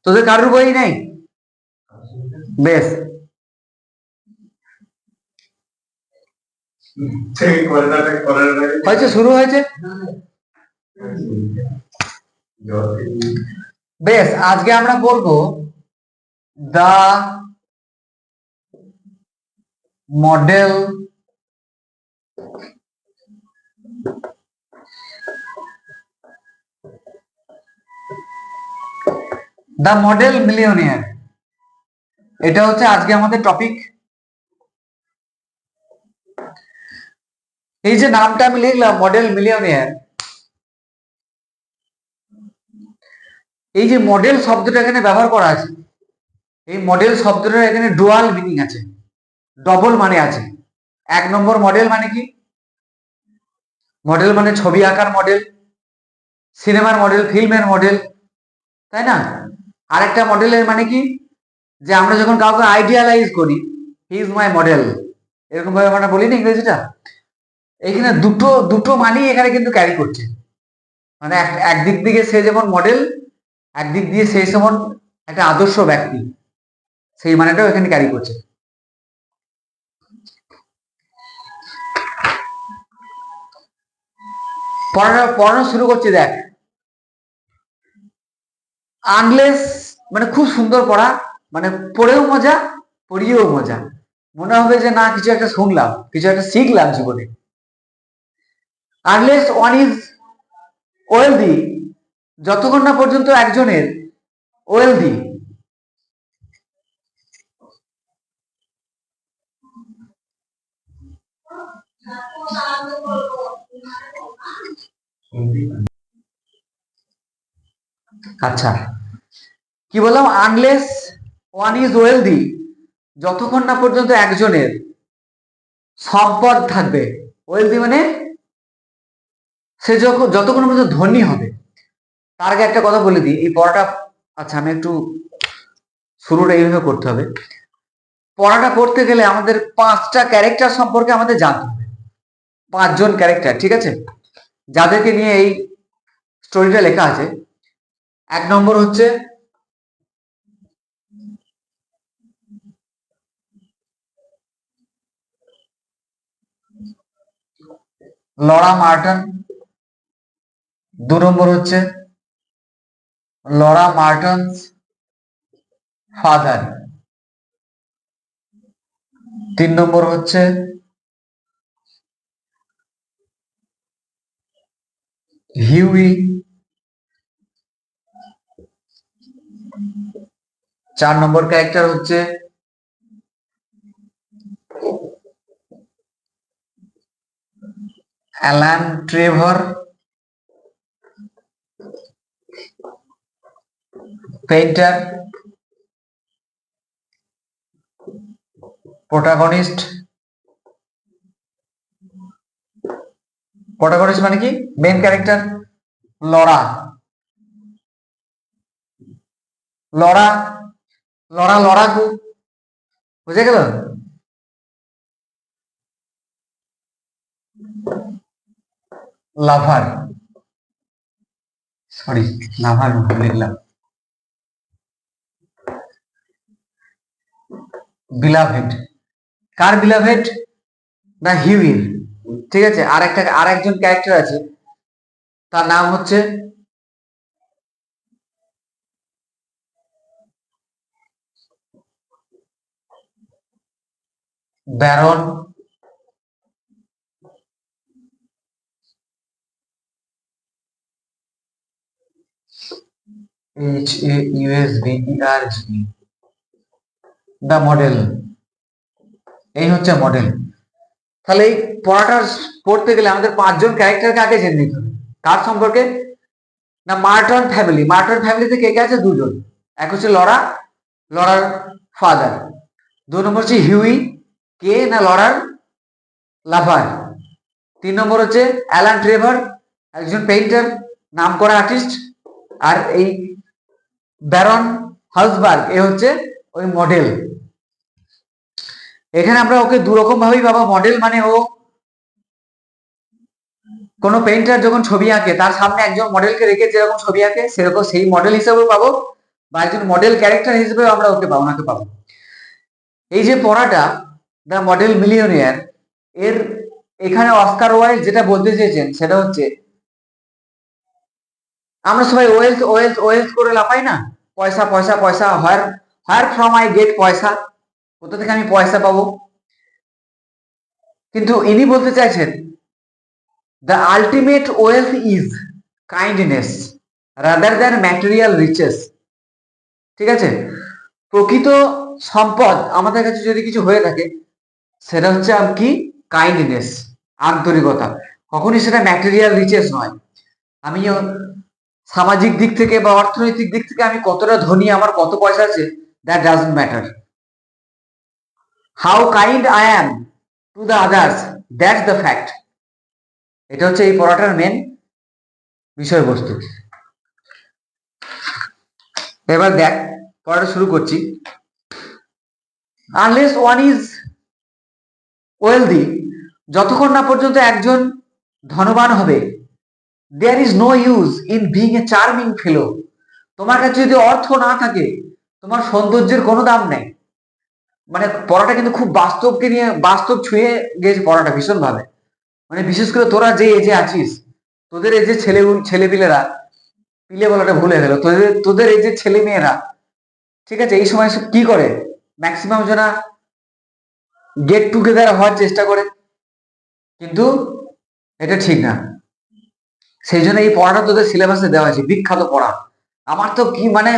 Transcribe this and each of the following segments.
তোদের কারোর বই নেই? বেশ, হয়েছে, শুরু হয়েছে। বেশ, আজকে আমরা পড়বো দা মডেল মিলিয়নিয়ার। এটা হচ্ছে আজকে আমাদের টপিক। এই যে নামটা আমি লিখলাম মডেল মিলিয়নিয়ার, এই যে মডেল শব্দটা এখানে ব্যবহার করা আছে, এই মডেল শব্দটার এখানে ডুয়াল মিনিং আছে, ডবল মানে আছে। এক নম্বর মডেল মানে কি? মডেল মানে ছবি আঁকার মডেল, সিনেমার মডেল, ফিল্মের মডেল, তাই না? আরেকটা মডেলের মানে কি, যে আমরা যখন কাউকে আইডিয়ালাইজ করি, হি ইজ মাই মডেল, এরকম ভাবে আমরা বলি না ইংরেজিটা। এখানে দুটো দুটো মানেই এখানে কিন্তু ক্যারি করছে। মানে একদিক থেকে সে যেমন মডেল, একদিক দিয়ে সে যেমন একটা আদর্শ ব্যক্তি, সেই মানেটাও এখানে ক্যারি করছে। পড়ানো শুরু করছি, দেখ। আনলেস মানে খুব সুন্দর পড়া, মানে পড়েও মজা, পড়িয়েও মজা। মনে হবে যে না, কিছু একটা শুনলাম, কিছু একটা শিখলাম জীবনে। আনলেস ওয়ান ইজ ওয়েলদি, যতক্ষণ না পর্যন্ত একজনের ওয়েলদি, আচ্ছা কি বললাম? আনলেস ওয়ান ইজ ওয়েলদি, যতক্ষণ না পর্যন্ত একজনের সম্পদ থাকবে। ওয়েলদি মানে সে যতক্ষণ পর্যন্ত ধনী হবে। তার আগে একটা কথা বলে দিই, এই পড়াটা, আচ্ছা আমি একটু শুরুটা এইভাবে করতে হবে। পড়াটা করতে গেলে আমাদের 5টা ক্যারেক্টার সম্পর্কে আমাদের জানতে হবে। 5জন ক্যারেক্টার, ঠিক আছে, যাদেরকে নিয়ে এই স্টোরিটা লেখা আছে। 1 নম্বর হচ্ছে লরা মার্টন, 2 নম্বর হচ্ছে লরা মার্টনস ফাদার, 3 নম্বর হচ্ছে হিউই, 4 নম্বর ক্যারেক্টার হচ্ছে অ্যালান ট্রেভর পেইন্টার, প্রোটাগনিস্ট মানে কি? Main character Laura. Laura Laura লড়াকু, বুঝে গেল? লাভার, সরি লাভার লিখলাম, বিলাভেড। কার বিলাভেড? না হিউইর, ঠিক আছে। আর একজন ক্যারেক্টার আছে, তার নাম হচ্ছে ব্যারন HAUSBERG, দ্য মডেল। এই হচ্ছে মডেল। তাহলে এই পড়াটা পড়তে গেলে আমাদের 5জন ক্যারেক্টারকে আগে জেনে নিতে হবে। কার সম্পর্কে? না মার্টন ফ্যামিলি। মার্টন ফ্যামিলিতে কে কে আছে? 2জন। এক হচ্ছে লরা, লরার ফাদার। 2 নম্বর হচ্ছে হিউই, কে? না লরার লাভার। 3 নম্বর হচ্ছে অ্যালান ট্রেভার, একজন পেইন্টার, নাম করা আর্টিস্ট। আর এই ব্যারন হাউসবার্গ, এ হচ্ছে ওই মডেল। এখানে আমরা ওকে 2 রকম ভাবেই পাবো। মডেল মানে ও কোনো পেইন্টার যখন ছবি আঁকে তার সামনে একজন মডেলকে রেখে যেরকম ছবি আঁকে সেরকম সেই মডেল হিসেবেও পাবো, বা একজন মডেল ক্যারেক্টার হিসেবেও আমরা ওনাকে পাবো। এই যে পড়াটা দ্য মডেল মিলিয়নিয়ার, এর এখানে অস্কার ওয়াইল্ড যেটা বলতে চেয়েছেন সেটা হচ্ছে, আমরা সবাই ওয়েলথ ওয়েলথ ওয়েলথ করে লাফাই না, পয়সা পয়সা পয়সা, হোয়ার ফ্রম আই গেট পয়সা, কোথা থেকে আমি পয়সা পাবো। কিন্তু ইনি বলতে চাইছেন the ultimate wealth is kindness rather than material riches. ঠিক আছে, প্রকৃত সম্পদ আমাদের কাছে যদি কিছু হয়ে থাকে সেটা হচ্ছে কি, কাইন্ডনেস, আন্তরিকতা, কখনই সেটা ম্যাটেরিয়াল রিচেস নয়। আমি সামাজিক দিক থেকে বা অর্থনৈতিক দিক থেকে আমি কতটা ধনী, আমার কত পয়সা আছে, that doesn't matter. How kind I am to the others, that's the fact. এটা হচ্ছে এই পড়াটার মেন বিষয়বস্তু। এবার দেখ, পড়াটা শুরু করছি। আনলেস ওয়ান ইজ ওয়েলদি, যতক্ষণ না পর্যন্ত একজন ধনবান হবে, there is no use in being a charming fellow. তোমার কাছে যদি অর্থ না থাকে তোমার সৌন্দর্যের কোনো দাম নেই। মানে পড়াটা কিন্তু খুব বাস্তবকে নিয়ে, বাস্তব ছুঁয়ে গেছে পড়াটা ভীষণ ভাবে। মানে বিশেষ করে তোরা যে এজে আছিস, তোদের এই যে ছেলেপিলেরা, পিলে বলাটা ভুলে গেল, তোদের এই যে ছেলে মেয়েরা, ঠিক আছে, এই সময় সব কি করে, ম্যাক্সিমাম জনা গেট টুগেদার হওয়ার চেষ্টা করে, কিন্তু এটা ঠিক না। সেই জন্য এই পড়াটা তোদের সিলেবাসে দেওয়া আছে, বিখ্যাত পড়া। আমার তো কি মানে,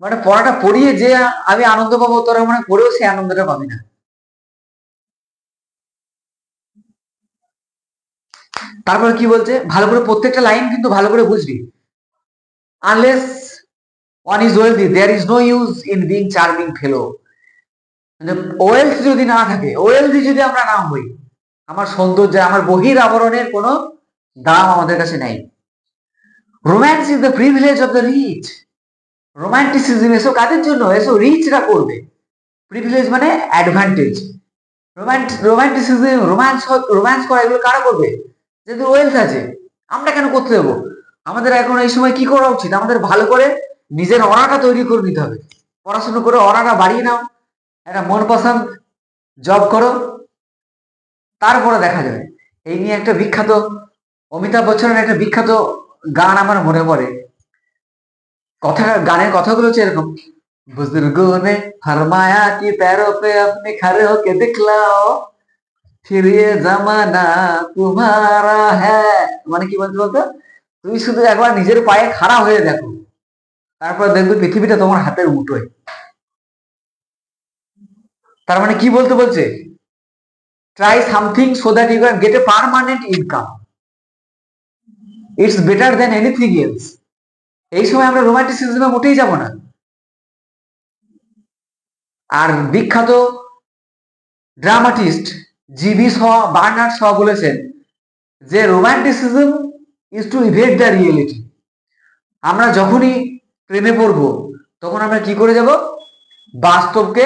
মানে পড়াটা পড়িয়ে যে আমি আনন্দ পাবো, তোরা মানে পড়েও সেই আনন্দটা পাবি না। তারপরে কি বলছে, ভালো করে প্রত্যেকটা লাইন কিন্তু ভালো করে বুঝবি। Unless one is wealthy there is no use in being charming fellow. Wealth যদি না থাকে, ওয়েলদি যদি আমরা না হই, আমার সৌন্দর্য, আমার বহির আবরণের কোনো দাম আমাদের কাছে নেই। Romance is the privilege of the rich. Romanticism এসো কাদের জন্য, এসো রিচরা করবে। প্রিভিলেজ মানে অ্যাডভান্টেজ। রোম্যান্টিসিজম, রোম্যান্স করা, এগুলো কারা করবে, যদি ওয়েলথ আছে। আমরা কেন করতে দেবো? আমাদের এখন এই সময় কি করা উচিত, আমাদের ভালো করে নিজের অনাটা তৈরি করে নিতে হবে। পড়াশোনা করে অনাটা বাড়িয়ে নাও, একটা মন পছন্দ জব করো, তারপরে দেখা যাবে। এই নিয়ে একটা বিখ্যাত, অমিতাভ বচ্চনের একটা বিখ্যাত গান আমার মনে পড়ে। গানের কথাগুলো হচ্ছে এরকম, बुजुर्गों ने फरमाया कि पैरों पे अपने खड़े होके दिखलाओ, फिर ये जमाना तुम्हारा है। মানে কি বলতে বলতো, তুমি শুধু একবার নিজের পায়ে খাড়া হয়ে দেখো, তারপর দেখবে পৃথিবীটা তোমার হাতের মুঠোয়। তার মানে কি বলতে বলছে, try something so that you can get a permanent income, it's better than anything else. এই সময় আমরা রোমান্টিসিজমে মোটেই যাব না। আর বিখ্যাত dramatist GB Shaw, Bernard Shaw বলেছেন যে romanticism is to evade the reality. আমরা যখনই প্রেমে পড়বো তখন আমরা কি করে যাব, বাস্তবকে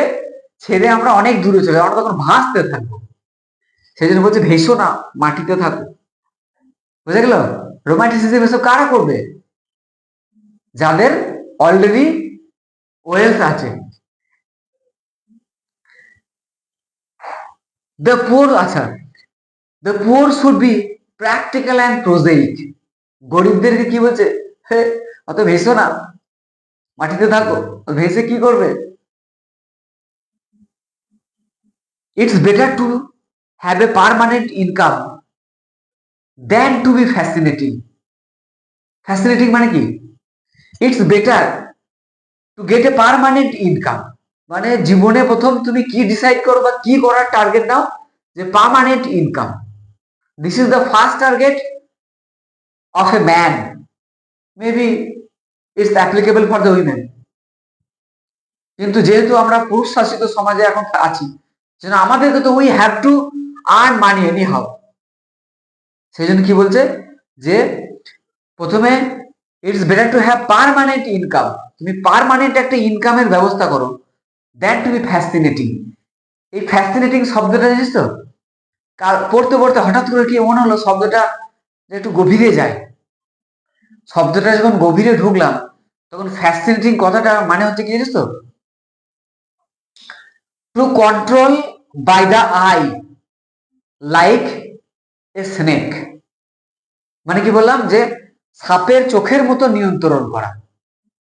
ছেড়ে আমরা অনেক দূরে চলে, আমরা তখন ভাসতে থাকবো। সেই জন্য বলছে ভেসো না, মাটিতে থাকো। বুঝে গেল? রোমান্টিসিজম এসব কারা করবে, যাদের অলরেডি ওয়েলথ আছে। দ্য পুয়ার, আচ্ছা, the poor should be practical and prosaic. গরিবদেরকে কি বলছে, হে অত ভেসো না, মাটিতে থাকো। ভেসে কি করবে? It's better to have a permanent income than to be fascinating. Fascinating মানে কি, it's better to get a permanent income. মানে জীবনে প্রথম তুমি কি ডিসাইড করো বা কি করার টার্গেট নাও, যে permanent income. This is the first target of a man, maybe it's applicable for the women. কিন্তু যেহেতু আমরা পুরুষ শাসিত সমাজে এখন আছি, যেন আমাদেরকে তো we have to earn money any how. সেই জন্য কি বলছে, যে প্রথমে it's better to have permanent income, তুমি পার্মানেন্ট একটা ইনকামের ব্যবস্থা করো, দ্যাট টু বি ফ্যাসিনেটিং। এই ফ্যাসিনেটিং শব্দটা জানিস তো, পড়তে পড়তে হঠাৎ করে কি মনে হলো শব্দটা যে একটু গভীরে যায়। শব্দটা যখন গভীরে ঢুকলাম তখন ফ্যাসিনেটিং কথাটা মানে হচ্ছে কি জানিস তো, to control by the eye like a snake. মানে কি বললাম, যে সাপের চোখের মতো নিয়ন্ত্রণ করা।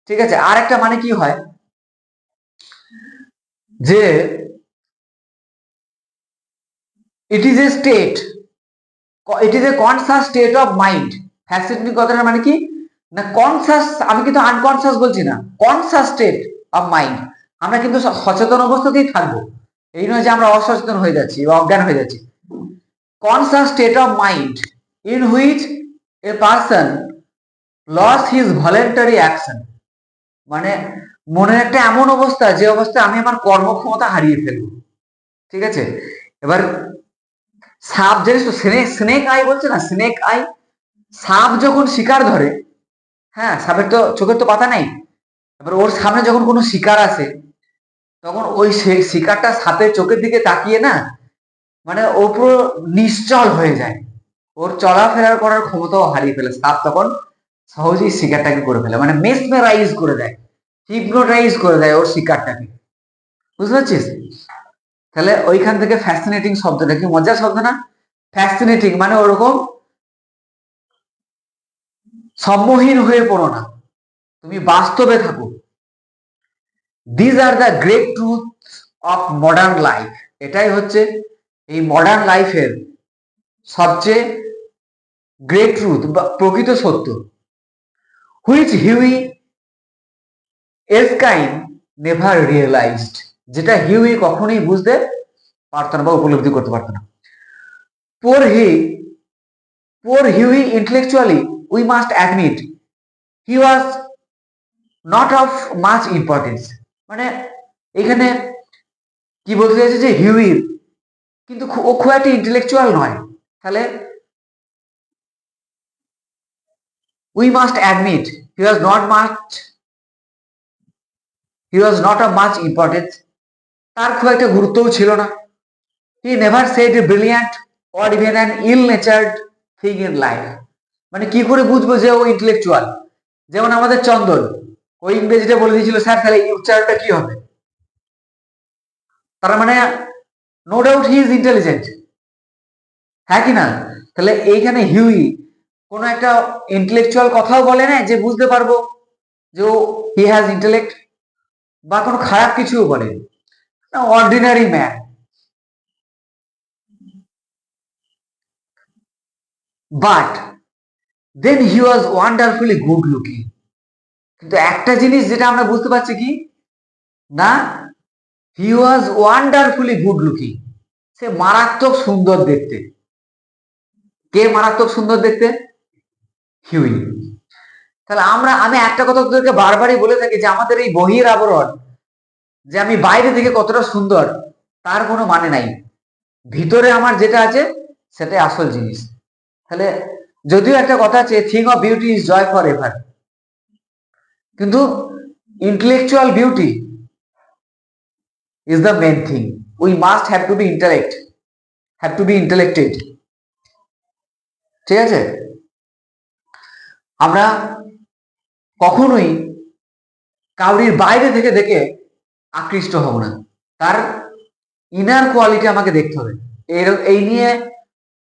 ঠিক আছে, আর একটা মানে কি হয়, যে it is a state, it is a conscious state of mind. Fascinating কথাটা মানে কি না, কনসাস, আমি কিন্তু আনকনসাস বলছি না, কনসাস স্টেট অফ মাইন্ড। আমরা কিন্তু সচেতন অবস্থাতেই থাকবো, এই নয় যে আমরা অসচেতন হয়ে যাচ্ছি বা অজ্ঞান হয়ে যাচ্ছি। Conscious state of mind in which a person loses his voluntary action. মানে মনের একটা এমন অবস্থা, যে অবস্থায় আমি আমার কর্মক্ষমতা হারিয়ে ফেলবো। ঠিক আছে, এবার সাপ, জানিস তো, স্নেক আই বলছে না, স্নেক আই। সাপ যখন শিকার ধরে, হ্যাঁ, সাপের তো চোখের তো পাতা নাই, এবার ওর সামনে যখন কোনো শিকার আসে, তখন ওই শিকারটা সাপের চোখের দিকে তাকিয়ে না, মানে ও পুরো নিশ্চল হয়ে যায়, ওর চলাফেরা করার ক্ষমতাও হারিয়ে ফেলে। সাপ তখন সহজেই শিকারটাকে করে ফেলে, মানে মেসমেরাইজ করে দেয়, হিপনোটাইজ করে দেয় ওর শিকারটাকে। বুঝতে পারছিস? তাহলে ওইখান থেকে ফ্যাসিনেটিং শব্দটা কি মজার শব্দ না? ফ্যাসিনেটিং মানে ওরকম সম্মোহীন হয়ে পড়ো না, তুমি বাস্তবে থাকো। These are the great truth of modern life. এটাই হচ্ছে এই মডার্ন লাইফের সবচেয়ে গ্রেট ট্রুথ বা প্রকৃত সত্য, which Hughie Erskine never realised. যেটা হিউই কখনোই বুঝতে পারতো না বা উপলব্ধি করতে পারতো না। Poor he poor Hughie, intellectually we must admit, he was not of much importance. মানে এখানে কি বলতে চাইছে, যে হিউইর কিন্তু ও খুব একটা ইন্টেলেকচুয়াল নয়। তাহলে we must admit he was not much, he was not of much importance. তার খুব একটা গুরুত্বও ছিল না। He never said a brilliant or even an ill natured thing in life. মানে কি করে বুঝবো যে ও ইন্টেলেকচুয়াল? যেমন আমাদের চন্দন, ওই ইংরেজিটা বলে দিয়েছিল, স্যার তাহলে এই উচ্চারণটা কি হবে? তার মানে no doubt he is intelligent, হ্যাঁ কি না? তাহলে এইখানে হিউই কোনো একটা ইন্টেলেকচুয়াল কথাও বলে না, যে বুঝতে পারবো যে হি হ্যাজ ইন্টেলেক্ট, বা কোনো খারাপ কিছুও বলে না, ordinary man. But then he was wonderfully good looking. কিন্তু একটা জিনিস যেটা আমরা বুঝতে পারছি কি না, he was wonderfully good looking, সে মারাত্মক সুন্দর দেখতে। কে মারাত্মক সুন্দর দেখতে? হিউই। তাহলে আমি একটা কথা তোদেরকে বারবারই বলে থাকি, যে আমাদের এই বহির আবরণ, যে আমি বাইরে থেকে কতটা সুন্দর তার কোনো মানে নাই, ভিতরে আমার যেটা আছে সেটাই আসল জিনিস। তাহলে যদিও একটা কথা আছে, thing of beauty is joy forever, কিন্তু intellectual beauty is the main thing. We must have to be intellected. ঠিক আছে, আমরা কখনোই কাউরির বাইরে থেকে দেখে আকৃষ্ট হব না, তার ইনার কোয়ালিটি আমাকে দেখতে হবে। এই নিয়ে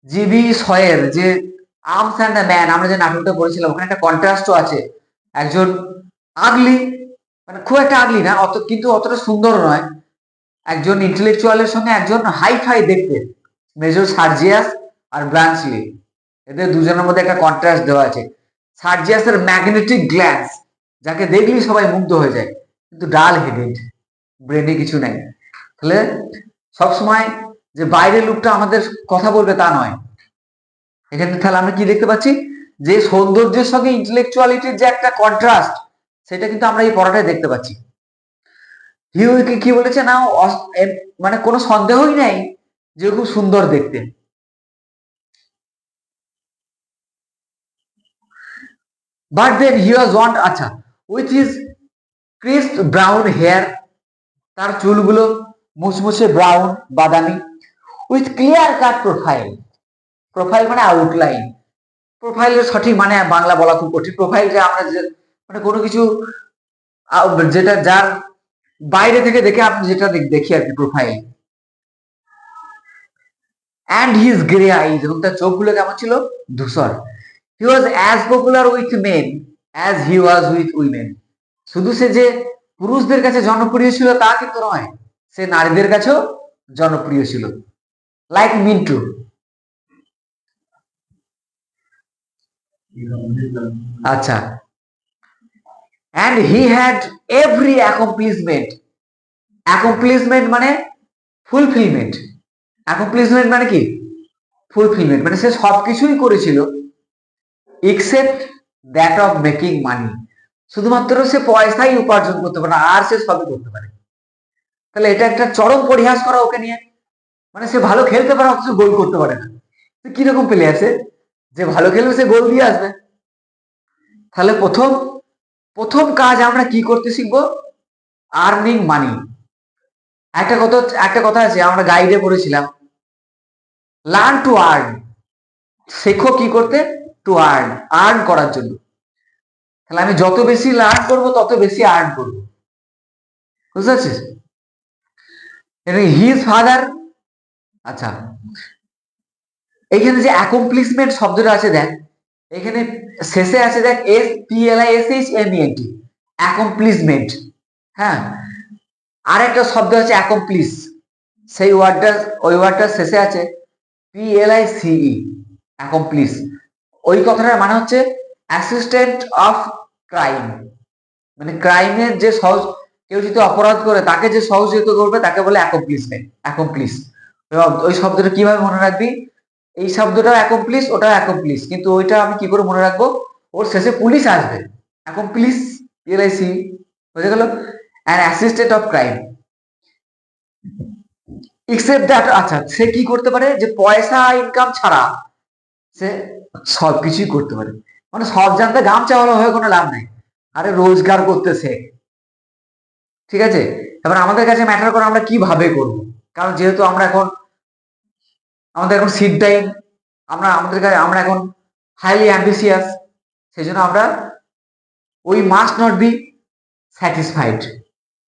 জিবি শয়ের যে আর্মস অ্যান্ড দ্য ম্যান, আমরা যে নাটকটা পড়েছিলাম, ওখানে একটা কন্ট্রাস্টও আছে। একজন আগলি, মানে খুব একটা আগলি না, কিন্তু অতটা সুন্দর নয়, একজন ইন্টেলেকচুয়ালের সঙ্গে একজন হাই ফাই দেখতে, মেজর সার্জিয়াস আর ব্রাঞ্চলি, এদের দুজনের মধ্যে একটা কন্ট্রাস্ট দেওয়া আছে। সার্জিয়াসের ম্যাগনেটিক গ্ল্যান্স, যাকে দেখলি সবাই মুগ্ধ হয়ে যায়, কিন্তু ডাল হেডেড, ব্রেনে কিছু নেই। তাহলে সবসময় যে বাইরের লোকটা আমাদের কথা বলবে তা নয়। এখানে তাহলে আমরা কি দেখতে পাচ্ছি, যে সৌন্দর্যের সঙ্গে ইন্টেলেকচুয়ালিটির যে একটা কন্ট্রাস্ট, সেটা কিন্তু আমরা এই পড়াটায় দেখতে পাচ্ছি। হিউইকে কি বলেছে না, মানে কোনো সন্দেহই নাই যে খুব সুন্দর দেখতে। But then he was want, আচ্ছা, with his crisp brown hair, তার চুলগুলো মুচমুচে ব্রাউন বাদামি, with clear cut profile, profile মানে আউটলাইন, প্রোফাইলের সঠিক মানে বাংলা বলা খুব কঠিন। প্রোফাইল যে আমরা মানে কোনো কিছু যেটা যার বাইরে থেকে দেখে আপনি যেটা দেখি আর কি profile. And his grey eyes, এবং তার চোখগুলো কেমন ছিল? ধূসর। He was as popular with men as he was with women. শুধু সে যে পুরুষদের কাছে জনপ্রিয় ছিল তা কিন্তু নয়, সে নারীদের কাছেও জনপ্রিয় ছিল, লাইক মিন্টু। আচ্ছা, and he had every accomplishment. Accomplishment মানে ফুলফিলমেন্ট। অ্যাকমপ্লিশমেন্ট মানে কি? ফুলফিলমেন্ট মানে সে সবকিছুই করেছিল এক্সেপ্ট দ্যাট অফ মেকিং মানি। শুধুমাত্র সে পয়সাই উপার্জন করতে পারে না, আর সে সবই করতে পারে। তাহলে এটা একটা চরম পরিহাস করা ওকে নিয়ে। মানে সে ভালো খেলতে পারে অথচ গোল করতে পারে না। কিরকম প্লেয়ার সে? যে ভালো খেলবে সে গোল দিয়ে আসবে। তাহলে প্রথম কাজ আমরা কি করতে শিখবো? Earning money. একটা কথা আছে, আমরা গাইডে পড়েছিলাম, লার্ন টু আর্ন। শেখো কি করতে? টু আর্ন, আর্ন করার জন্য। তাহলে আমি যত বেশি লার্ন করব তত বেশি আর্ন করব। বুঝতে পারছিস? His father. আচ্ছা, এখানে যে অ্যাকমপ্লিশমেন্ট শব্দটা আছে দেখ, এখানে শেষে আছে দেখ SPLISHMENT, অ্যাকমপ্লিশমেন্ট। হ্যাঁ, আর একটা শব্দ আছে অ্যাকমপ্লিশ, সেই ওই ওয়ার্ডটার শেষে আছে PLICE, অ্যাকমপ্লিশ। ওই কথাটার মানে হচ্ছে অ্যাসিস্ট্যান্ট অফ ক্রাইম। মানে ক্রাইমের যে কেউ যদি অপরাধ করে তাকে যে সহযোগিতা করবে তাকে বলে অ্যাকমপ্লিশমেন্ট, অ্যাকমপ্লিশ। ওই শব্দটা কিভাবে মনে রাখবি? এই শব্দটাও অ্যাকমপ্লিশ, ওটাও অ্যাকমপ্লিশ, কিন্তু ওইটা আমি কি করে মনে রাখবো? ওর শেষে পুলিশ আসবে, অ্যাকমপ্লিশ PLIC, বুঝে গেল? An assistant of crime except that. আচ্ছা, সে কি করতে পারে? যে পয়সা ইনকাম ছাড়া সে সবকিছুই করতে পারে। মানে সব জানতে গামছা হলো হয়ে কোনো লাভ নাই, আরে রোজগার করতেছে। ঠিক আছে, এবার আমাদের কাছে ম্যাটার করে আমরা কিভাবে করব। কারণ যেহেতু আমাদের এখন সিট টাইম, আমরা এখন হাইলি অ্যাম্বিসিয়াস, সেই জন্য আমরা we must not be satisfied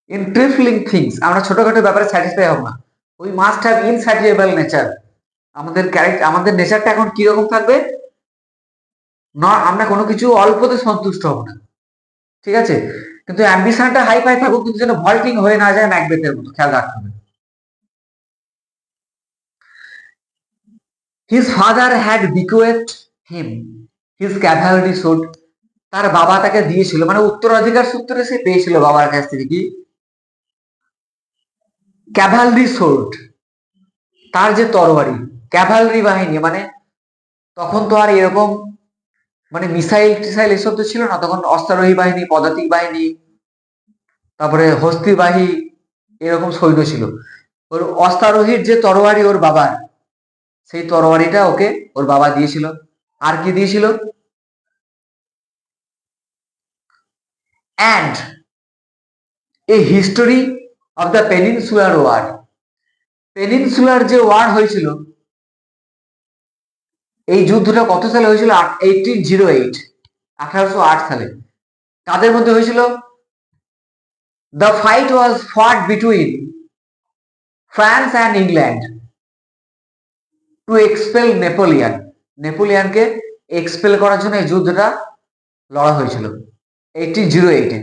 in trifling things. আমরা ছোটখাটো ব্যাপারে স্যাটিসফাই হব না। We must have insatiable nature. আমাদের নেচারটা এখন কিরকম থাকবে? না, আমরা কোনো কিছু অল্পতে সন্তুষ্ট হব না। ঠিক আছে, কিন্তু অ্যাম্বিশনটা হাই ফাই থাকুক, কিন্তু যেন ভল্টিং হয়ে না যায় ম্যাকবেথের মতো, খেয়াল রাখতে হবে। His father had bequeathed him his cavalry sword. তার বাবা তাকে দিয়েছিল, মানে উত্তরাধিকার সূত্রে সে পেয়েছিল বাবার কাছ থেকে কি? ক্যাভালরি সোর্ড, তার যে তরবারি। ক্যাভালরি বাহিনী মানে তখন তো আর এরকম মানে মিসাইল টিসাইল এসব তো ছিল না, তখন অশ্বারোহী বাহিনী, পদাতিক বাহিনী, তারপরে হস্তিবাহী, এরকম সৈন্য ছিল। ওর অশ্বারোহীর যে তরবারি ওর বাবার, সেই তরবারিটা ওকে ওর বাবা দিয়েছিল। আর কি দিয়েছিল? And a history of the peninsular war. Peninsular যে ওয়ার হয়েছিল, এই যুদ্ধটা কত সালে হয়েছিল? 1808, 1808 সালে। কাদের মধ্যে হয়েছিল? The fight was fought between France and England to expel Napoleon. নেপোলিয়ানকে এক্সপেল করার জন্য এই যুদ্ধটা লড়া হয়েছিল 1808-এ।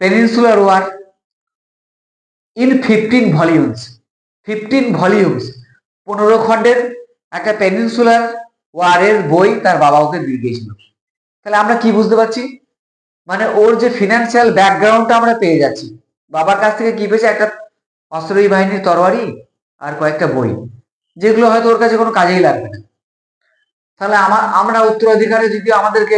Peninsular War in 15 volumes. 15 volumes, 15 খণ্ডের একটা পেনিনসুলার ওয়ারের বই তার বাবা ওকে দিয়ে দিয়েছিল। তাহলে আমরা কি বুঝতে পারছি? মানে ওর যে ফিনান্সিয়াল ব্যাকগ্রাউন্ডটা আমরা পেয়ে যাচ্ছি। বাবার কাছ থেকে কি পেয়েছে? একটা অশ্বারোহী বাহিনীর তরবারি আর কয়েকটা বই, যেগুলো হয়তো ওর কাছে কোনো কাজেই লাগবে না। তাহলে আমরা উত্তরাধিকারে যদি আমাদেরকে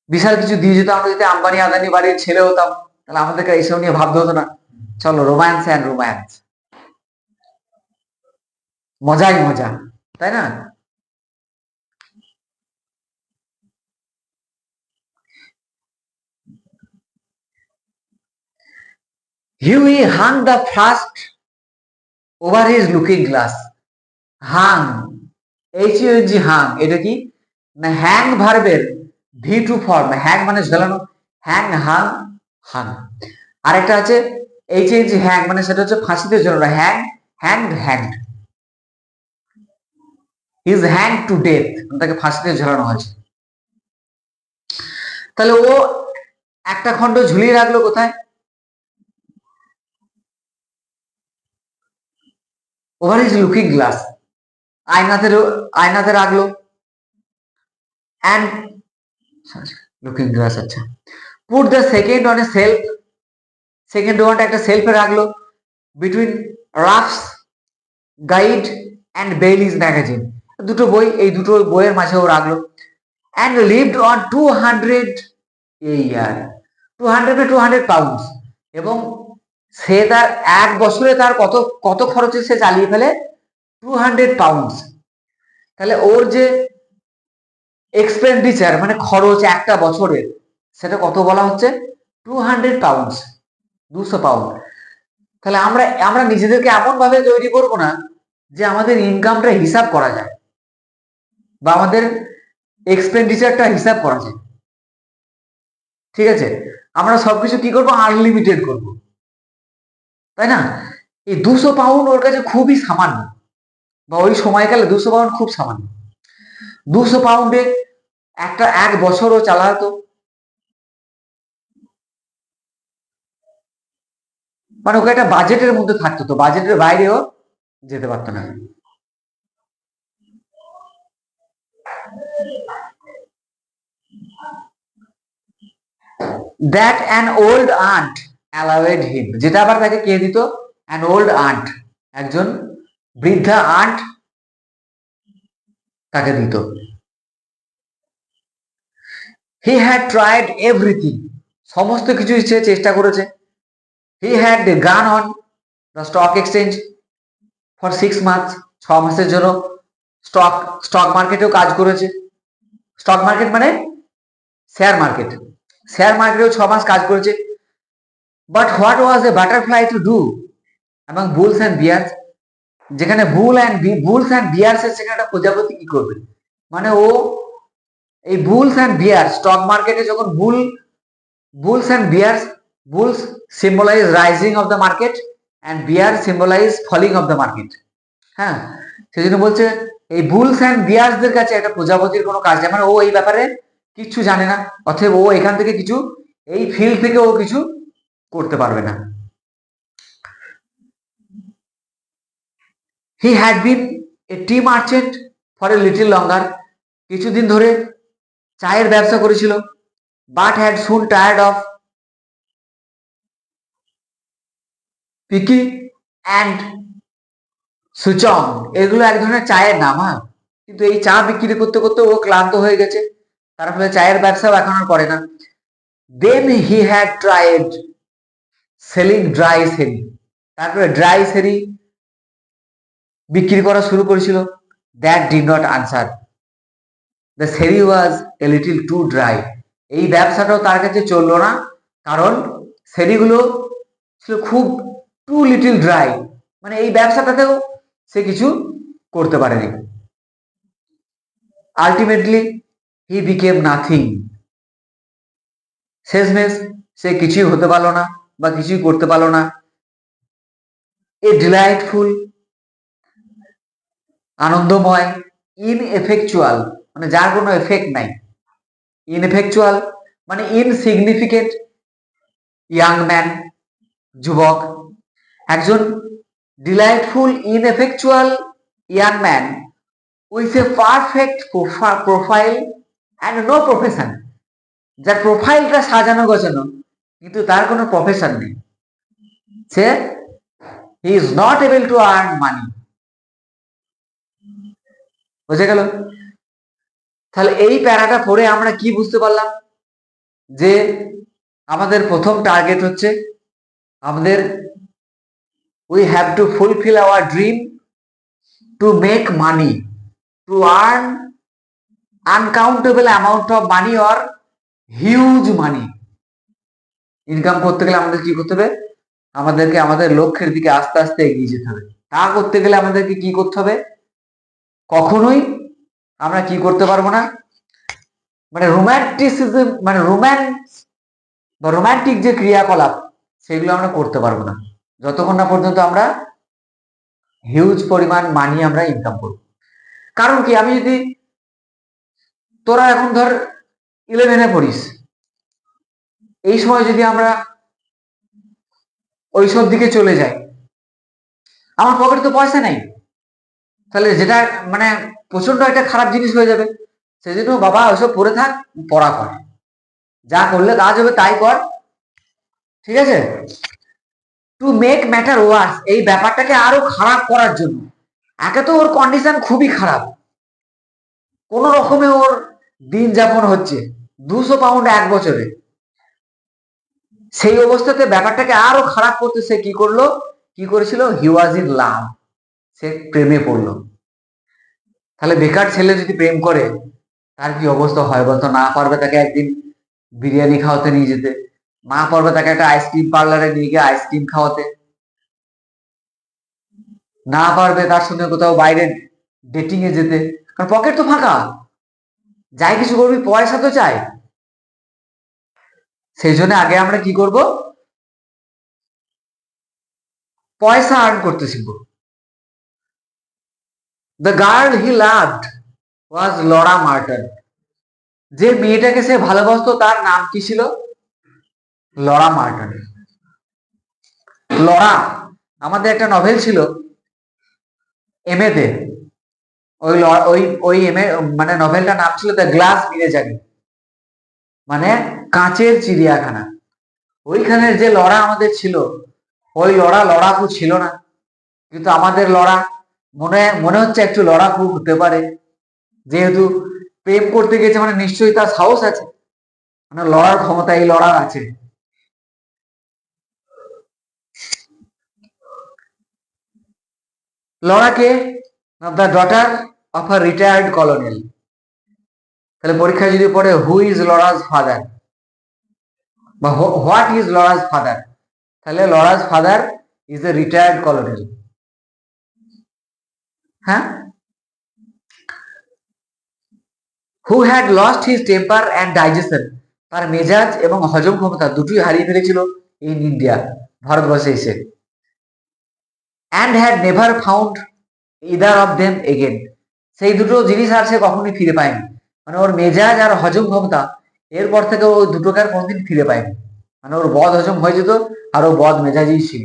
বিশাল কিছু দিয়ে যেত, আমরা যদি আম্বানি আদানি বাড়ির ছেলে হতাম, তাহলে আমাদেরকে এইসব নিয়ে ভাবতে হতো না। চলো, রোম্যান্স অ্যান্ড রোম্যান্স, মজাই মজা, তাই না? Huey hung the first over his looking glass. Hung, HUNG Hang, এটা কি না হ্যাং ভার্বের V2 ফর্ম। হ্যাং মানে ঝোলানো, হ্যাং হাং হাং। আরেকটা আছে HUNG হ্যাং, মানে সেটা হচ্ছে ফাঁসিতে ঝোলানো, hang hanged hanged, is hang to death, তাকে ফাঁসিতে ঝোলানো হয়েছে। তাহলে ও একটা খণ্ড ঝুলিয়ে রাখলো কোথায়? ওভার হিজ লুকিং গ্লাস, আয়নাতে রাখলো। অ্যান্ড লুকিং গ্লাস, আচ্ছা, put the second on a self, second ওয়ানটা একটা সেলফে রাখলো, বিটুইন রাফস গাইড অ্যান্ড বেইলিজ ম্যাগাজিন, দুটো বই, এই দুটো বইয়ের মাঝে ও রাখলো। অ্যান্ড লিভড অন 200 এই ইয়ার, 200 পাউন্ডস, এবং সে তার এক বছরে তার কত কত খরচে সে চালিয়ে ফেলে? 200 পাউন্ডস। তাহলে ওর যে এক্সপেন্ডিচার মানে খরচ একটা বছরের, সেটা কত বলা হচ্ছে? 200 পাউন্ডস, 200 পাউন্ড। তাহলে আমরা আমরা নিজেদেরকে এমন ভাবে তৈরি করব না যে আমাদের ইনকামটা হিসাব করা যায় বা আমাদের এক্সপেন্ডিচারটা হিসাব করা যায়। ঠিক আছে, আমরা সবকিছু কি করব? আনলিমিটেড করব, তাই না? এই 200 পাউন্ড ওর কাছে খুবই সামান্য, বা ওই সময়কালে 200 পাউন্ড খুব সামান্য। 200 পাউন্ডে একটা এক বছরও চালাতো, মানে ওকে একটা বাজেটের মধ্যে থাকতো, তো বাজেটের বাইরেও যেতে পারতো না। That an old aunt allowed him, যেটা আবার তাকে কে দিত? অ্যান ওল্ড আন্ট, একজন বৃদ্ধা আন্ট তাকে দিত। হি হ্যাড ট্রাইড এভরিথিং, সমস্ত কিছু সে চেষ্টা করেছে। হি হ্যাড গান on the stock exchange for 6 months, 6 মাসের জন্য স্টক স্টক মার্কেটেও কাজ করেছে। স্টক মার্কেট মানে শেয়ার মার্কেট, শেয়ার মার্কেটেও 6 মাস কাজ করেছে। But what was A butterfly to do এবং বুলস অ্যান্ড বিয়ার্স, যেখানে বুলস অ্যান্ড বিয়ার্স এর সেখানে একটা প্রজাপতি কি করবে? মানে ও এই বুলস অ্যান্ড বিয়ার্স, স্টক মার্কেটে যখন bulls and bears, bulls symbolise rising of the market and bear symbolise falling of the market. হ্যাঁ, সেই জন্য বলছে এই বুলস অ্যান্ড বিয়ার্সদের কাছে একটা প্রজাপতির কোনো কাজ নেই, মানে ও এই ব্যাপারে কিচ্ছু জানে না, অতএব ও এখান থেকে কিছু, এই ফিল্ড থেকে ও কিছু করতে পারবে না। He had been a tea merchant for a little longer, কিছুদিন ধরে চায়ের ব্যবসা করেছিল। But had soon tired of pekoe and souchong, এগুলো এক ধরনের চায়ের নাম। হ্যাঁ, কিন্তু এই চা বিক্রি করতে করতে ও ক্লান্ত হয়ে গেছে, তার ফলে চায়ের ব্যবসাও এখন আর করে না। Then he had tried selling dry sherry, তারপরে ড্রাই সেরি বিক্রি করা শুরু করেছিল। That did not answer, the sherry was a little too dry, এই ব্যবসাটাও তার কাছে চললো না, কারণ সেরিগুলো ছিল খুব টু লিটিল ড্রাই, মানে এই ব্যবসাটাতেও সে কিছু করতে পারেনি। আলটিমেটলি হি বিকেম নাথিং, শেষমেশ সে কিছুই হতে পারলো না বা কিছুই করতে পারলো না। এ ডিলাইটফুল, আনন্দময়, ইনএফেকচুয়াল মানে যার কোনো এফেক্ট নাই, ইনএফেকচুয়াল মানে ইনসিগনিফিকেন্ট ইয়াং ম্যান, যুবক, একজন delightful ineffectual young man with a perfect profile and no profession, যার প্রোফাইলটা সাজানো গোছানো কিন্তু তার কোনো প্রফেশন নেই, সে he is not able to earn money. বুঝে গেল? তাহলে এই প্যারাটা পড়ে আমরা কি বুঝতে পারলাম? যে আমাদের প্রথম টার্গেট হচ্ছে আমাদের we have to fulfill our dream to make money, to earn uncountable amount of money or huge money। Income করতে গেলে আমাদের কি করতে হবে? আমাদেরকে আমাদের লক্ষ্যের দিকে আস্তে আস্তে এগিয়ে যেতে হবে। তা করতে গেলে আমাদেরকে কি করতে হবে? কখনোই আমরা কি করতে পারবো না, মানে রোম্যান্টিসিজম, মানে রোম্যান্স বা রোম্যান্টিক যে ক্রিয়াকলাপ সেগুলো আমরা করতে পারবো না যতক্ষণ না পর্যন্ত আমরা হিউজ পরিমাণ মানি আমরা ইনকাম করবো। কারণ কি, আমি যদি, তোরা এখন ধর 11-এ পড়িস, এই সময় যদি আমরা ওইসব দিকে চলে যাই, আমার পকেটে তো পয়সা নেই, তাহলে যেটা মানে প্রচন্ড একটা খারাপ জিনিস হয়ে যাবে। সেই জন্য বাবা ওইসব পড়ে থাক, পড়া কর, যা করলে কাজ হবে তাই কর, ঠিক আছে। টু মেক ম্যাটার ওয়ার্স, এই ব্যাপারটাকে আরো খারাপ করার জন্য, একে তো ওর কন্ডিশন খুবই খারাপ, কোন রকমে ওর দিন যাপন হচ্ছে 200 পাউন্ড এক বছরে, সেই অবস্থাতে ব্যাপারটাকে আরো খারাপ করতে সে কি করেছিল, হি ওয়াজ ইন লাভ, সে প্রেমে পড়লো। তাহলে বেকার ছেলে যদি প্রেম করে তার কি অবস্থা হয় বলতো, না পারবে তাকে একদিন বিরিয়ানি খাওয়াতে নিয়ে যেতে, না পারবে তাকে একটা আইসক্রিম পার্লারে নিয়ে গিয়ে আইসক্রিম খাওয়াতে, না পারবে তার সঙ্গে কোথাও বাইরে ডেটিং এ যেতে, কারণ পকেট তো ফাঁকা, যাই কিছু করবি পয়সা তো চাই। সেই জন্য আগে আমরা কি করব, পয়সা আর্ন করতে শিখবো। The girl he loved was Laura Merton, যে মেয়েটাকে সে ভালোবাসতো তার নাম কি ছিল, লরা মার্টন। লরা, আমাদের একটা নভেল ছিল এমএ তে, ওই এমএ মানে নভেলটার নাম ছিল দ্য গ্লাস মিনেজারি, মানে কাঁচের চিড়িয়াখানা। ওইখানের যে লড়া আমাদের ছিল, ওই লড়াকু ছিল না, কিন্তু আমাদের লড়া মনে হচ্ছে একটু লড়াকু হতে পারে, যেহেতু প্রেম করতে গেছে মানে নিশ্চয়ই তার সাহস আছে, মানে লড়ার ক্ষমতা এই লড়ার আছে। লড়াকে the daughter of a retired colonel, তাহলে পরীক্ষায় যদি পড়ে হু ইজ লরাজ ফাদার বা হোয়াট ইজ লরাজ ফাদার, তাহলে Laura's father is a retired colonel. হ্যাঁ, who had lost his temper and digestion, তার মেজাজ এবং হজম ক্ষমতা দুটোই হারিয়ে ফেলেছিল ইন ইন্ডিয়া, ভারতবর্ষে এসে। And had never found either of them again, সেই দুটো জিনিস আর সে কখনোই ফিরে পায়নি, মানে ওর মেজাজ আর হজম ক্ষমতা এরপর থেকে ওই দুটোকে আর কোনোদিন ফিরে পায়নি, মানে ওর বদ হজম হয়ে যেত আর ও বদ মেজাজই ছিল।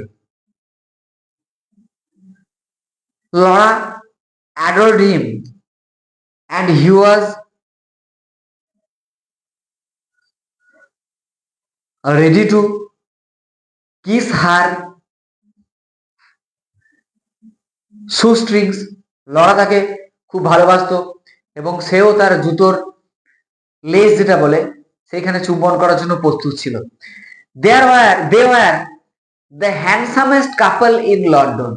Laura adored him and he was ready to kiss her shoestrings, Laura তাকে খুব ভালোবাসতো এবং সেও তার জুতোর লেস যেটা বলে সেইখানে চুম্বন করার জন্য প্রস্তুত ছিল। they were the handsomest couple in London,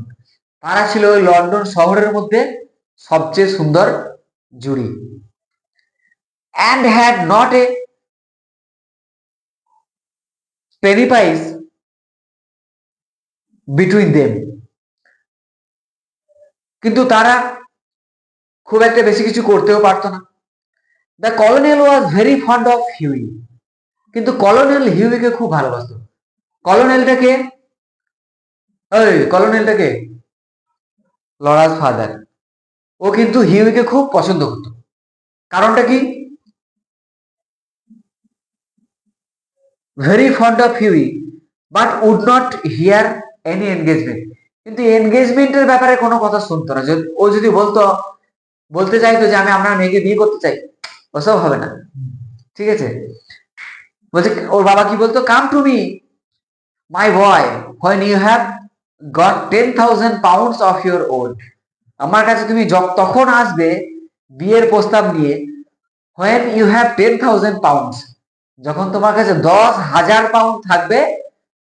তারা ছিল ওই লন্ডন শহরের মধ্যে সবচেয়ে সুন্দর জুড়ি। and had not a penny piece between them, কিন্তু তারা খুব একটা বেশি কিছু করতেও পারতো না। The colonel was very fond of Huey, কিন্তু কলোনেল হিউইকে খুব ভালোবাসতো। কলোনেলটাকে, ওই কলোনেলটাকে লরাজ ফাদার, ও কিন্তু হিউইকে খুব পছন্দ করতো। কারণটা কি, very fond of Hughie but would not hear any engagement, কিন্তু এনগেজমেন্টের ব্যাপারে কোনো কথা শুনতো না। ও যদি বলতে চাইতো যে আমি আপনার মেয়েকে বিয়ে করতে চাই, ওসব হবে না, ঠিক আছে। বলছে ওর বাবা কি বলতো, come to me my boy when you have got 10,000 pounds of your own, আমার কাছে তুমি তখন আসবে বিয়ের প্রস্তাব নিয়ে, হোয়েন ইউ হ্যাভ 10,000 pounds, যখন তোমার কাছে 10,000 পাউন্ড থাকবে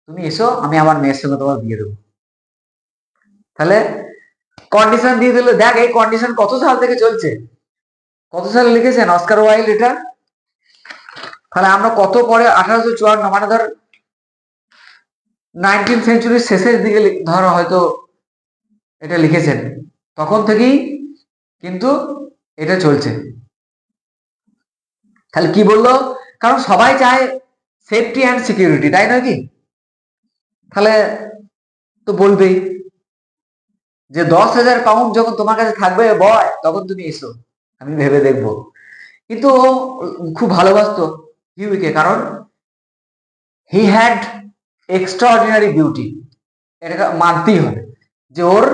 তুমি এসো, আমি আমার মেয়ের সঙ্গে তোমার বিয়ে দেবো। তাহলে কন্ডিশন দিয়ে দিল। দেখ এই কন্ডিশন কত সাল থেকে চলছে, কত সালে লিখেছেন অস্কার ওয়াইল্ড এটা, তাহলে আমরা কত পরে 1854, মানে ধর 19th সেঞ্চুরির শেষের দিকে ধর হয়তো এটা লিখেছেন, তখন থেকেই কিন্তু এটা চলছে। তাহলে কি বললো? কারণ সবাই চায় সেফটি অ্যান্ড সিকিউরিটি, তাই নয় কি? তাহলে তো বলবেই যে 10,000 পাউন্ড যখন তোমার কাছে থাকবে বয়, তখন তুমি এসো, আমি ভেবে দেখবো। কিন্তু ও খুব ভালোবাসতো হিউইকে, কারণ হি হ্যাড এক্সট্রাঅর্ডিনারি বিউটি। এটা মানতেই হবে যে ওর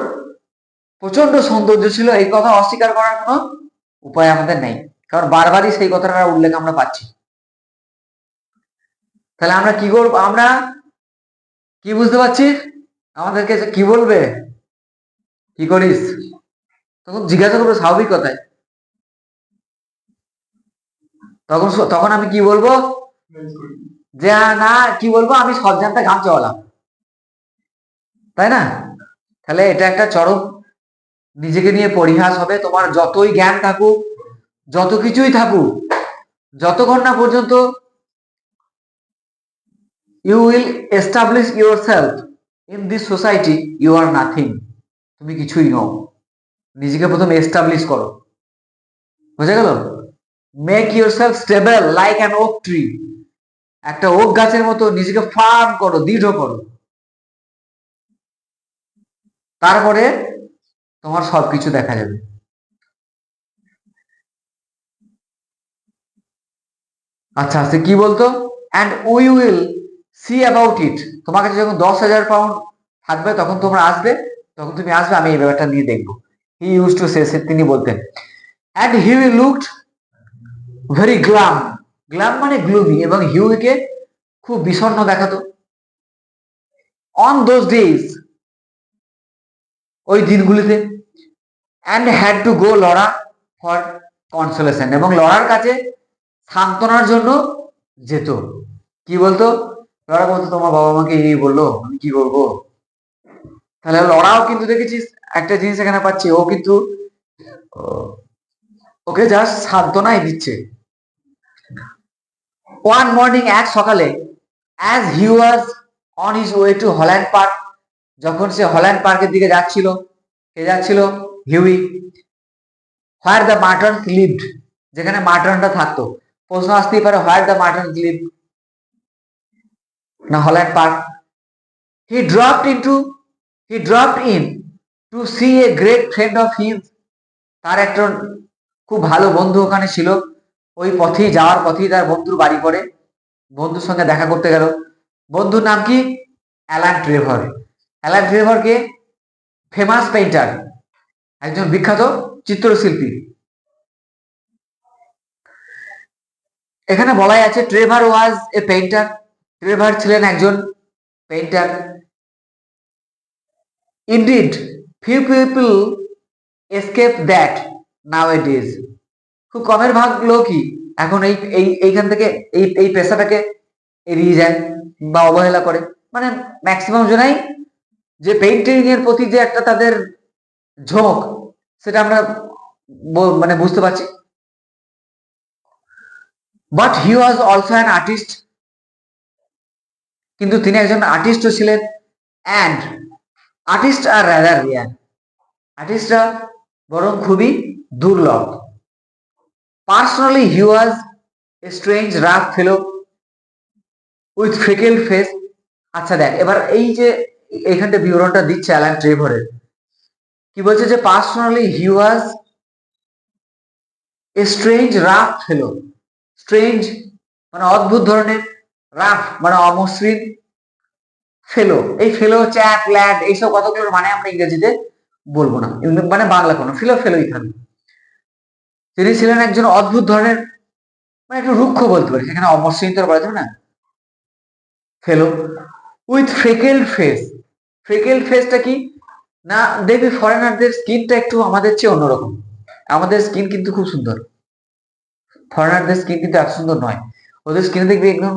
প্রচন্ড সৌন্দর্য ছিল, এই কথা অস্বীকার করার কোনো উপায় আমাদের নেই, কারণ বারবারই সেই কথাটার উল্লেখ আমরা পাচ্ছি। তাহলে আমরা কি করবো? আমরা কি বুঝতে পারছি? আমাদেরকে কি বলবে, কি করিস, তখন জিজ্ঞাসা করবো স্বাভাবিক কথায়। তখন তখন আমি কি বলবো? যে না, কি বলবো, আমি সব জানতে গান চলাম, তাই না? তাহলে এটা একটা চরম নিজেকে নিয়ে পরিহাস হবে। তোমার যতই জ্ঞান থাকুক, যত কিছুই থাকুক, যতক্ষণ না পর্যন্ত you will establish yourself in this society, you are nothing. তুমি কিছুই নও। নিজেকে প্রথমে এস্টাবলিশ করো, বুঝে গেল? Make yourself stable like an oak tree. একটা ওক গাছের মতো নিজেকে ফার্ম করো, দৃঢ় করো, তারপরে তোমার সবকিছু দেখা যাবে। আচ্ছা, সে কি বলতো? And we will see about it. তোমার কাছে যখন 10,000 পাউন্ড থাকবে, তখন তোমরা আসবে, তখন তুমি আসবে, আমি এই ব্যাপারটা নিয়ে দেখবো। হি ইউজ টু সে, তিনি বলতেন। And he looked very glam. Glam মানে গ্লুমি, এবং হিউইকে খুব বিষণ্ণ দেখাতো। অন দোজ ডেজ, ওই দিনগুলিতে। And had to go Laura for consolation, এবং লরার কাছে সান্ত্বনার জন্য যেত। কি বলতো? লরা বলতো তোমার বাবা মাকে এই বললো, আমি কি করবো? তাহলে লরাও কিন্তু দেখেছিস একটা জিনিস এখানে পাচ্ছি, ও কিন্তু ওকে জাস্ট সান্ত্বনাই দিচ্ছে। ওয়ান মর্নিং, এক সকালে, as he was on his way to Holland Park, যখন সে হল্যান্ড পার্কের দিকে যাচ্ছিল, কে যাচ্ছিল? Hughie. Where the Mertons lived, যেখানে মাটনটা থাকতো। প্রশ্ন আসতেই পারে, হোয়ার দ্য মাটনস লিভ, না Holland Park. He dropped into he dropped into see a great friend of his. তার একটা খুব ভালো বন্ধু ওখানে ছিল। ওই পথেই যাওয়ার পথেই তার বন্ধুর বাড়ি পড়ে, বন্ধুর সঙ্গে দেখা করতে গেল। বন্ধুর নাম কি? Alan Trevor. অ্যালান ট্রেভর কে? ফেমাস পেইন্টার, একজন বিখ্যাত চিত্রশিল্পী। এখানে বলাই আছে Trevor was a painter. Trevor ছিলেন একজন painter. Indeed few people escape that nowadays. খুব কমের ভাগ লোকই এখন এইখান থেকে এই পেশাটাকে এড়িয়ে যায় বা অবহেলা করে। মানে ম্যাক্সিমাম জনাই যে পেইন্টিং এর প্রতি যে একটা তাদের ঝোঁক, সেটা আমরা মানে বুঝতে পারছি। But he was also an artist, কিন্তু তিনি একজন আর্টিস্টও ছিলেন। And artist are rather rare, আর্টিস্টরা বরং খুবই দুর্লভ। Personally he was a strange rough fellow with freckle face. আচ্ছা দেখ, এবার এই যে এইখানটা বিবরণটা দিচ্ছে অ্যালান ট্রেভরের, কি বলছে? যে personally he was a strange rough fellow. Strange মানে অদ্ভুত ধরনের, রাফ মানে অমসৃণ, ফেলো, এই ফেলো, চ্যাট, ল্যাড, এইসব কথাগুলোর মানে আমরা ইংরেজিতে বলবো না, মানে বাংলা কোনো ফেলো ফেলোই থাকবে। তিনি ছিলেন একজন অদ্ভুত ধরনের, মানে একটু রুক্ষ বলতে পারি, সেখানে অমসৃণ তো বলা যাবে না, ফেলো উইথ ফ্রেকেল ফেস। ফ্রেকেল ফেসটা কি না, দেখবি ফরেনারদের স্কিনটা একটু আমাদের চেয়ে অন্যরকম। আমাদের স্কিন কিন্তু খুব সুন্দর, ফরেনারদের স্কিন কিন্তু এত সুন্দর নয়। ওদের স্কিনে দেখবি একদম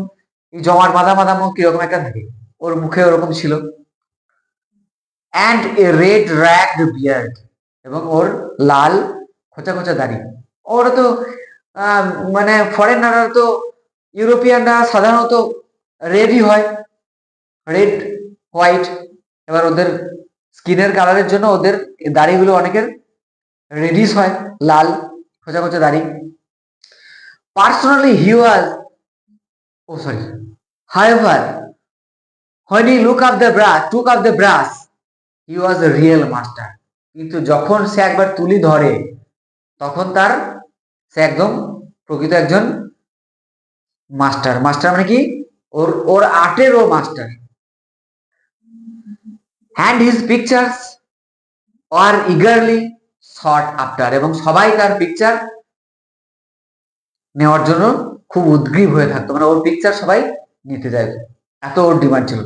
জমাট বাঁধা বাঁধা মুখ কিরকম একটা থাকে, ওর মুখে ওরকম ছিল। And a red ragged beard, এবং ওর লাল খোঁচা খোঁচা দাড়ি। ওরা তো মানে ফরেনাররা তো, ইউরোপিয়ানরা সাধারণত রেডই হয়, রেড, হোয়াইট। এবার ওদের স্কিনের কালারের জন্য ওদের দাড়িগুলো অনেকের রেডিশ হয়, লাল। খোঁচা খোঁচা দাড়ি। Personally he was, oh sorry, however when he took up the brush he was a real master, কিন্তু যখন সে একবার তুলি ধরে তখন সে একদম প্রকৃত একজন মাস্টার। মাস্টার মানে কি, ওর আর্টের ও master. and his pictures were eagerly sought after, এবং সবাই তার পিকচার নেওয়ার জন্য খুব উদ্গ্রীব হয়ে থাকতো, মানে ওর পিকচার সবাই নিতে চাইতো, এত ওর ডিমান্ড ছিল।